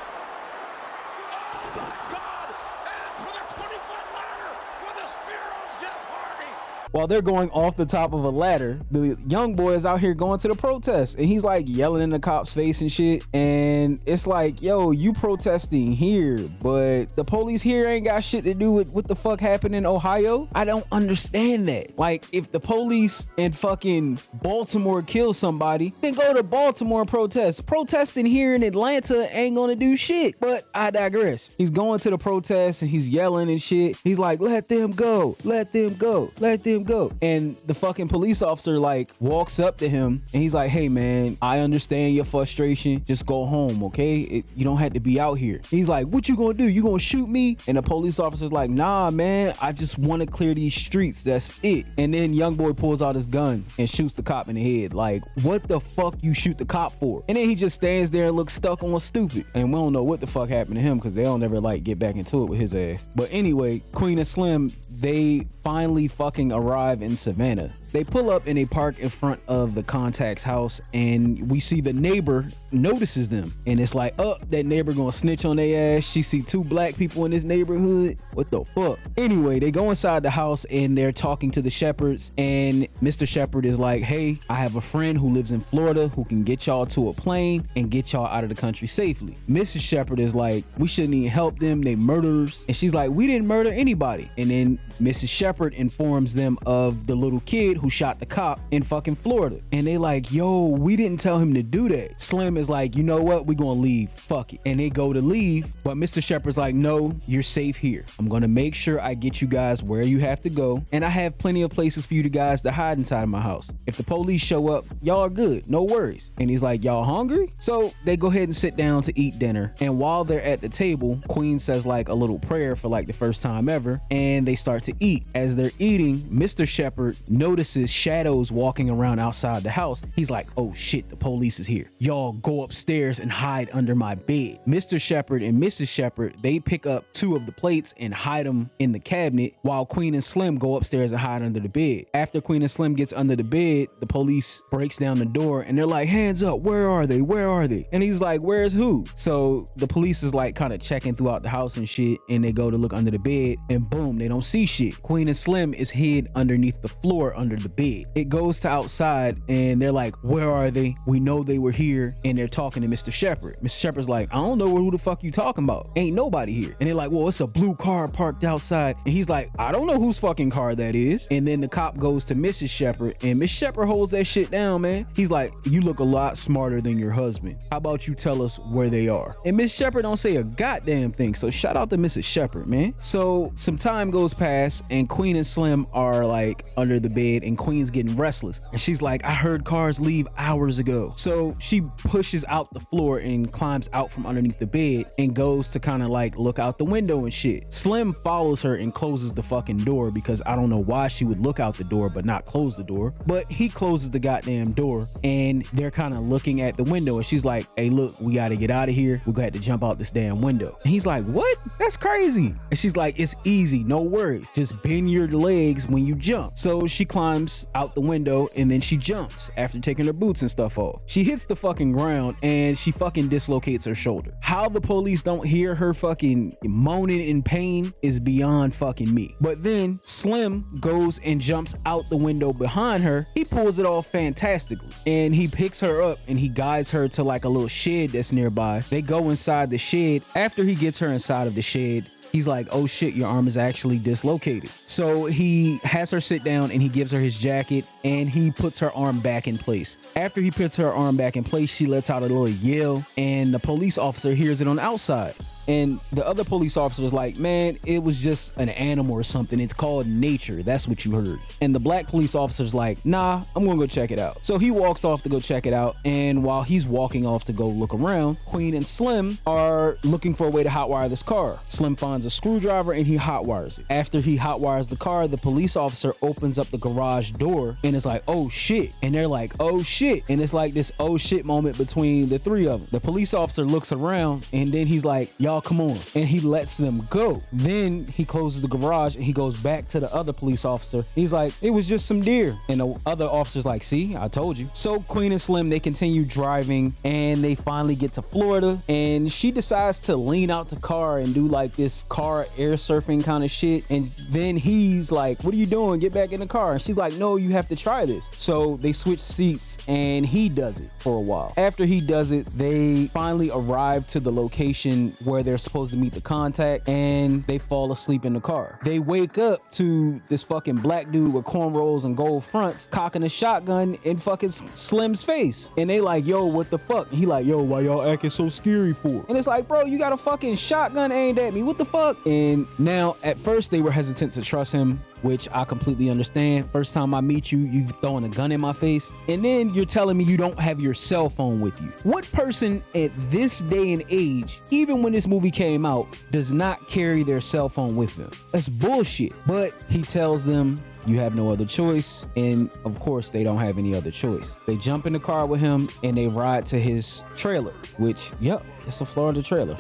While they're going off the top of a ladder, the young boy is out here going to the protest, and he's like yelling in the cop's face and shit. And it's like, yo, you protesting here, but the police here ain't got shit to do with what the fuck happened in Ohio. I don't understand that. Like, if the police in fucking Baltimore kill somebody, then go to Baltimore and protest. Protesting here in Atlanta ain't gonna do shit. But I digress. He's going to the protest and he's yelling and shit. He's like, let them go, let them go, let them go. And the fucking police officer like walks up to him and he's like, hey man, I understand your frustration, just go home, okay? You don't have to be out here. He's like, what you gonna do? You gonna shoot me? And the police officer's like, nah man, I just want to clear these streets, that's it. And then young boy pulls out his gun and shoots the cop in the head. Like, what the fuck you shoot the cop for? And then he just stands there and looks stuck on stupid, and we don't know what the fuck happened to him because they don't ever like get back into it with his ass. But anyway, Queen and Slim, they finally fucking arrive in Savannah. They pull up and they park in front of the contact's house, and we see the neighbor notices them, and it's like, oh, that neighbor gonna snitch on their ass. She see two black people in this neighborhood. What the fuck? Anyway, they go inside the house and they're talking to the Shepherds, and Mr. Shepherd is like, hey, I have a friend who lives in Florida who can get y'all to a plane and get y'all out of the country safely. Mrs. Shepherd is like, we shouldn't even help them, they murderers. And she's like, we didn't murder anybody. And then Mrs. Shepherd informs them of the little kid who shot the cop in fucking Florida. And they like, yo, we didn't tell him to do that. Slim is like, you know what? We're gonna leave. Fuck it. And they go to leave, but Mr. Shepard's like, no, you're safe here. I'm gonna make sure I get you guys where you have to go. And I have plenty of places for you guys to hide inside of my house. If the police show up, y'all are good. No worries. And he's like, y'all hungry? So they go ahead and sit down to eat dinner. And while they're at the table, Queen says like a little prayer for like the first time ever. And they start to eat. As they're eating, Mr. Shepard notices shadows walking around outside the house. He's like, oh shit, the police is here. Y'all go upstairs and hide under my bed. Mr. Shepard and Mrs. Shepard, they pick up 2 of the plates and hide them in the cabinet while Queen and Slim go upstairs and hide under the bed. After Queen and Slim gets under the bed, the police breaks down the door and they're like, hands up, where are they? Where are they? And he's like, where's who? So the police is like kind of checking throughout the house and shit, and they go to look under the bed and boom, they don't see shit. Queen and Slim is hid underneath the floor under the bed. It goes to outside and they're like, where are they? We know they were here. And they're talking to Mr. Shepard. Mr. Shepard's like, I don't know who the fuck you talking about. Ain't nobody here. And they're like, well, it's a blue car parked outside. And he's like, I don't know whose fucking car that is. And then the cop goes to Mrs. Shepard and Miss Shepard holds that shit down, man. He's like, you look a lot smarter than your husband. How about you tell us where they are? And Miss Shepard don't say a goddamn thing. So shout out to Mrs. Shepard, man. So some time goes past and Queen and Slim are like under the bed and Queen's getting restless. And she's like, I heard cars leave hours ago. So she pushes out the floor and climbs out from underneath the bed and goes to kind of like look out the window and shit. Slim follows her and closes the fucking door because I don't know why she would look out the door but not close the door. But he closes the goddamn door and they're kind of looking at the window and she's like, hey, look, we got to get out of here. We're gonna have to jump out this damn window. And he's like, what? That's crazy. And she's like, it's easy. No worries. Just bend your legs when you jump. So she climbs out the window and then she jumps after taking her boots and stuff off. She hits the fucking ground and she fucking dislocates her shoulder. How the police don't hear her fucking moaning in pain is beyond fucking me. But then Slim goes and jumps out the window behind her. He pulls it off fantastically and he picks her up and he guides her to like a little shed that's nearby. They go inside the shed. After he gets her inside of the shed, he's like, oh shit, your arm is actually dislocated. So he has her sit down and he gives her his jacket and he puts her arm back in place. After he puts her arm back in place, she lets out a little yell and the police officer hears it on the outside. And the other police officer is like, man, it was just an animal or something. It's called nature. That's what you heard. And the black police officer's like, nah, I'm gonna go check it out. So he walks off to go check it out. And while he's walking off to go look around, Queen and Slim are looking for a way to hotwire this car. Slim finds a screwdriver and he hotwires it. After he hotwires the car, the police officer opens up the garage door and it's like, oh shit. And they're like, oh shit. And it's like this oh shit moment between the 3 of them. The police officer looks around and then he's like, y'all come on, and he lets them go. Then he closes the garage and he goes back to the other police officer. He's like, it was just some deer. And the other officer's like, see, I told you. So Queen and Slim, they continue driving and they finally get to Florida and she decides to lean out the car and do like this car air surfing kind of shit. And then he's like, what are you doing? Get back in the car. And she's like, no, you have to try this. So they switch seats and he does it for a while. After he does it, they finally arrive to the location where they're supposed to meet the contact and they fall asleep in the car. They wake up to this fucking black dude with cornrows and gold fronts cocking a shotgun in fucking Slim's face. And they like, yo, what the fuck? And he like, yo, why y'all acting so scary for? And it's like, bro, you got a fucking shotgun aimed at me. What the fuck? And now at first they were hesitant to trust him, which I completely understand. First time I meet you, you throwing a gun in my face. And then you're telling me you don't have your cell phone with you. What person at this day and age, even when this movie came out, does not carry their cell phone with them? That's bullshit. But he tells them, you have no other choice. And of course they don't have any other choice. They jump in the car with him and they ride to his trailer, which, yep, it's a Florida trailer.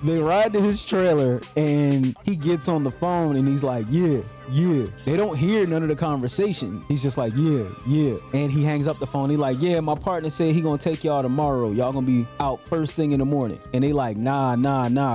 They ride to his trailer and he gets on the phone and he's like, yeah. They don't hear none of the conversation. He's just like, yeah. And he hangs up the phone. He like, yeah, my partner said he gonna take y'all tomorrow. Y'all gonna be out first thing in the morning. And they like, nah.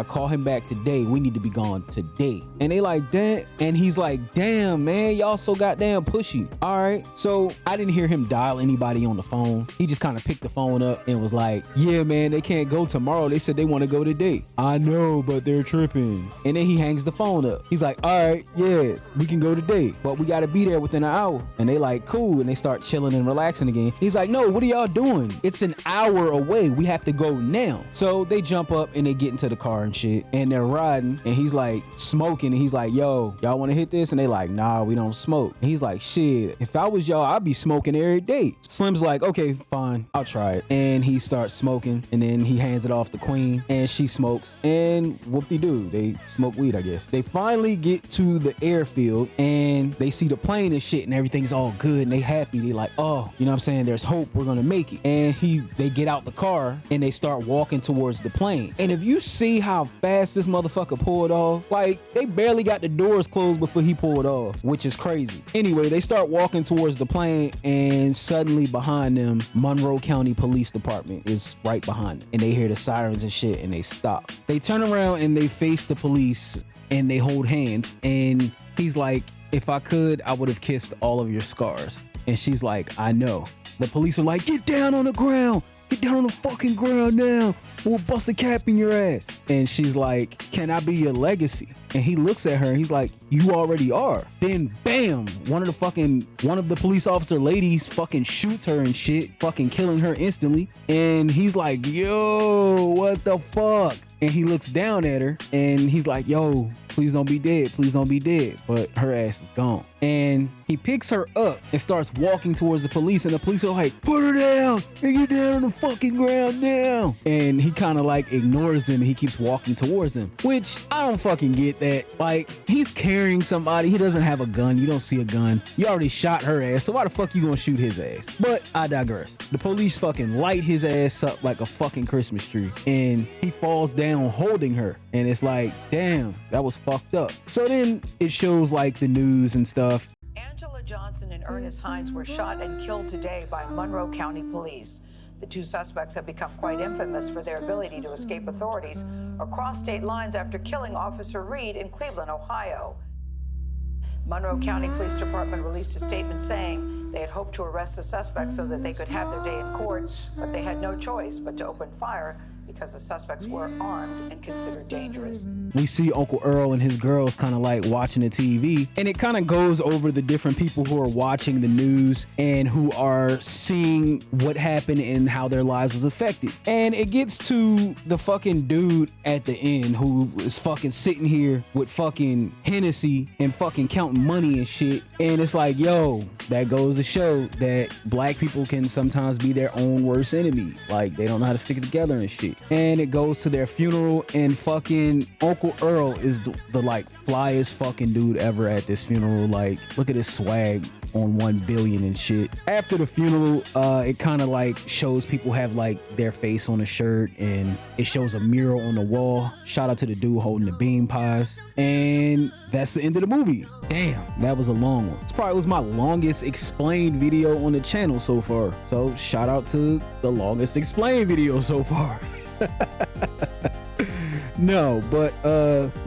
Call him back today. We need to be gone today. And they like, damn. And he's like, damn, man, y'all so goddamn pushy. All right. So I didn't hear him dial anybody on the phone. He just kind of picked the phone up and was like, yeah, man, they can't go tomorrow. They said they want to go today. I I know, but they're tripping. And then he hangs the phone up. He's like, all right, yeah, we can go today, but we got to be there within an hour. And they like, cool. And they start chilling and relaxing again. He's like, no, what are y'all doing? It's an hour away. We have to go now. So they jump up and they get into the car and shit. And they're riding. And he's like smoking. And he's like, yo, y'all want to hit this? And they like, nah, we don't smoke. And he's like, shit, if I was y'all, I'd be smoking every day. Slim's like, okay, fine, I'll try it. And he starts smoking. And then he hands it off to Queen. And she smokes. And whoop-de-doo, they smoke weed, I guess. They finally get to the airfield. And they see the plane and shit. And everything's all good. And they happy. They like, oh, you know what I'm saying? There's hope. We're gonna make it. And they get out the car and they start walking towards the plane. And if you see how fast this motherfucker pulled off, like they barely got the doors closed before he pulled off, which is crazy. Anyway, they start walking towards the plane and suddenly behind them, Monroe County Police Department is right behind them. And they hear the sirens and shit and they stop. They turn around and they face the police and they hold hands. And he's like, if I could, I would have kissed all of your scars. And she's like, I know. The police are like, get down on the ground. Get down on the fucking ground now. We'll bust a cap in your ass. And she's like, can I be your legacy? And he looks at her and he's like, you already are. Then bam, one of the police officer ladies fucking shoots her and shit, fucking killing her instantly. And he's like, yo, what the fuck? And he looks down at her and he's like, yo, please don't be dead. Please don't be dead. But her ass is gone. And he picks her up and starts walking towards the police. And the police are like, put her down and get down on the fucking ground now. And he kind of like ignores them and he keeps walking towards them, which I don't fucking get that. Like, he's carrying somebody. He doesn't have a gun. You don't see a gun. You already shot her ass. So why the fuck you gonna shoot his ass? But I digress. The police fucking light his ass up like a fucking Christmas tree. And he falls down holding her. And it's like, damn, that was fucked up. So then it shows like the news and stuff. Angela Johnson and Ernest Hines were shot and killed today by Monroe County Police. The two suspects have become quite infamous for their ability to escape authorities across state lines after killing Officer Reed in Cleveland, Ohio. Monroe County Police Department released a statement saying they had hoped to arrest the suspects so that they could have their day in court, but they had no choice but to open fire because the suspects were armed and considered dangerous. We see Uncle Earl and his girls kind of like watching the TV, and it kind of goes over the different people who are watching the news and who are seeing what happened and how their lives was affected. And it gets to the fucking dude at the end who is fucking sitting here with fucking Hennessy and fucking counting money and shit. And it's like, yo, that goes to show that black people can sometimes be their own worst enemy. Like, they don't know how to stick it together and shit. And it goes to their funeral, and fucking Uncle Earl is the like flyest fucking dude ever at this funeral. Like, look at his swag on 1 billion and shit. After the funeral, it kind of like shows people have like their face on a shirt, and it shows a mural on the wall. Shout out to the dude holding the bean pies. And that's the end of the movie. Damn, that was a long one. This probably was my longest explained video on the channel so far. So shout out to the longest explained video so far. No, but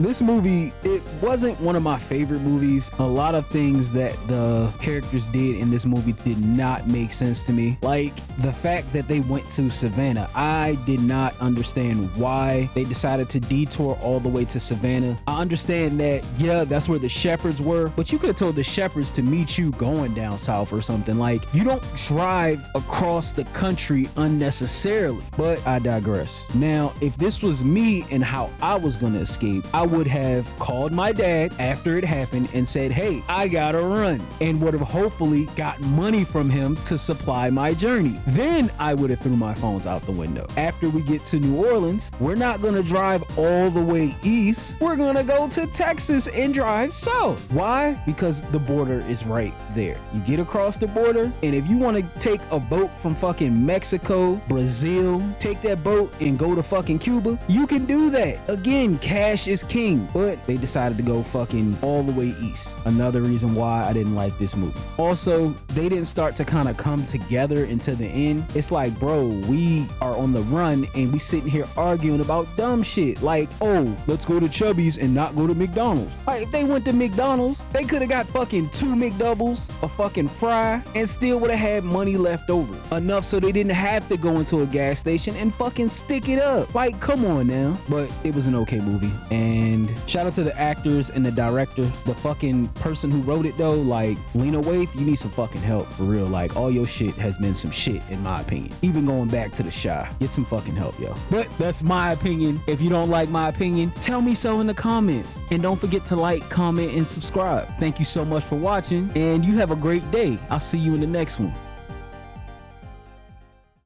this movie, it wasn't one of my favorite movies. A lot of things that the characters did in this movie did not make sense to me. Like the fact that they went to Savannah. I did not understand why they decided to detour all the way to Savannah. I understand that, yeah, that's where the shepherds were, but you could have told the shepherds to meet you going down south or something. Like, you don't drive across the country unnecessarily. But I digress. Now, if this was me and how I was gonna escape, I would have called my dad after it happened and said, hey, I gotta run, and would have hopefully got money from him to supply my journey. Then I would have threw my phones out the window. After we get to New Orleans, we're not gonna drive all the way east. We're gonna go to Texas and drive south. Why? Because the border is right there. You get across the border, and if you want to take a boat from fucking Mexico, Brazil, take that boat and go to fucking Cuba, you can do that. Again, cash is king, but they decided to go fucking all the way east. Another reason why I didn't like this movie. Also, they didn't start to kind of come together into the end. It's like, bro, we are on the run and we sitting here arguing about dumb shit. Like, oh, let's go to Chubbie's and not go to McDonald's. Like, if they went to McDonald's, they could have got fucking 2 McDoubles, a fucking fry, and still would have had money left over. Enough so they didn't have to go into a gas station and fucking stick it up. Like, come on now. down, but it was an okay movie. And shout out to the actors and the director. The fucking person who wrote it though, like Lena Waithe, you need some fucking help for real. Like all your shit has been some shit in my opinion. Even going back to The Shy, get some fucking help, yo. But that's my opinion. If you don't like my opinion, tell me so in the comments. And don't forget to like, comment, and subscribe. Thank you so much for watching, and you have a great day. I'll see you in the next one.